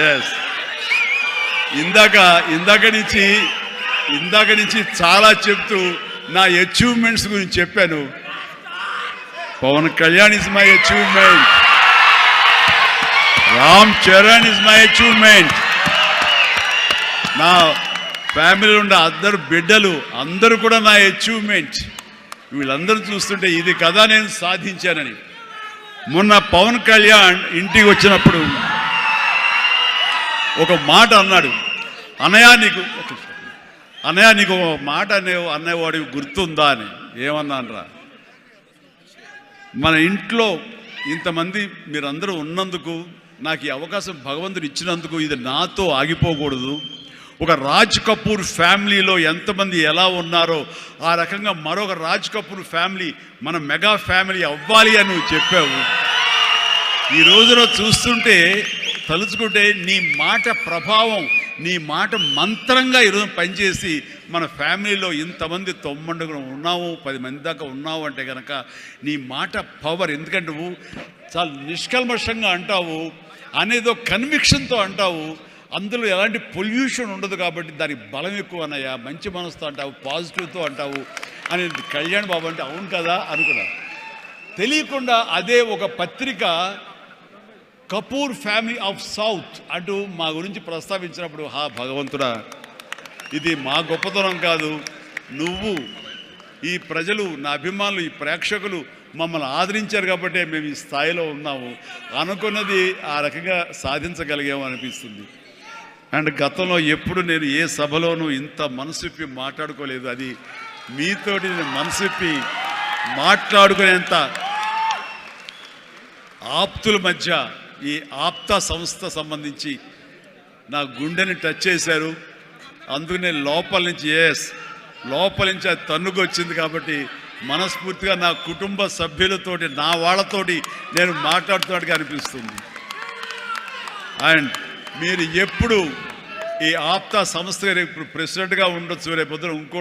Yes, ఇందాక నుంచి చాలా చెప్తూ నా అచీవ్మెంట్స్ గురించి చెప్పాను. Pawan Kalyan is my achievement, Ram Charan is my achievement, నా ఫ్యామిలీలో ఉన్న అందరు బిడ్డలు అందరూ కూడా నా అచీవ్మెంట్. వీళ్ళందరూ చూస్తుంటే ఇది కదా నేను సాధించానని. మొన్న పవన్ కళ్యాణ్ ఇంటికి వచ్చినప్పుడు ఒక మాట అన్నాడు, అన్నయ్య నీకు ఒక మాట అన్నవాడి గుర్తుందా అని. ఏమన్నానరా, మన ఇంట్లో ఇంతమంది మీరందరూ ఉన్నందుకు, నాకు ఈ అవకాశం భగవంతుడు ఇచ్చినందుకు ఇది నాతో ఆగిపోకూడదు. ఒక రాజ్ కపూర్ ఫ్యామిలీలో ఎంతమంది ఎలా ఉన్నారో ఆ రకంగా మరొక రాజ్ కపూర్ ఫ్యామిలీ మన మెగా ఫ్యామిలీ అవ్వాలి అని నువ్వు చెప్పావు. ఈ రోజున చూస్తుంటే తలుచుకుంటే నీ మాట ప్రభావం, నీ మాట మంత్రంగా ఈరోజు పనిచేసి మన ఫ్యామిలీలో ఇంతమంది 90 ఉన్నాము, 10 మంది దాకా ఉన్నావు అంటే కనుక నీ మాట పవర్. ఎందుకంటే నువ్వు చాలా నిష్కల్మషంగా అంటావు, అనేదో కన్విక్షన్తో అంటావు, అందులో ఎలాంటి పొల్యూషన్ ఉండదు కాబట్టి దానికి బలం ఎక్కువ అన్నయ్య. మంచి మనసుతో అంటావు, పాజిటివ్తో అంటావు అని కళ్యాణ్ బాబు అంటే అవును కదా అనుకున్నా. తెలియకుండా అదే ఒక పత్రిక కపూర్ ఫ్యామిలీ ఆఫ్ సౌత్ అంటూ మా గురించి ప్రస్తావించినప్పుడు, భగవంతుడా, ఇది మా గొప్పతనం కాదు, నువ్వు ఈ ప్రజలు, నా అభిమానులు, ఈ ప్రేక్షకులు మమ్మల్ని ఆదరించారు కాబట్టి మేము ఈ స్థాయిలో ఉన్నాము అనుకున్నది ఆ రకంగా సాధించగలిగాము అనిపిస్తుంది. అండ్ గతంలో ఎప్పుడు నేను ఏ సభలోనూ ఇంత మనసిప్పి మాట్లాడుకోలేదు. అది మీతోటి నేను మనసిప్పి మాట్లాడుకునేంత ఆప్తుల మధ్య ఈ ఆప్తా సంస్థ సంబంధించి నా గుండెని టచ్ చేశారు. అందుకనే లోపల నుంచి అది తన్నుకు వచ్చింది కాబట్టి మనస్ఫూర్తిగా నా కుటుంబ సభ్యులతోటి, నా వాళ్ళతోటి నేను మాట్లాడుతున్నట్టుగా అనిపిస్తుంది. అండ్ మీరు ఎప్పుడు ఈ ఆప్తా సంస్థ రేపు ప్రెసిడెంట్గా ఉండొచ్చు, రేపు పొద్దున ఇంకో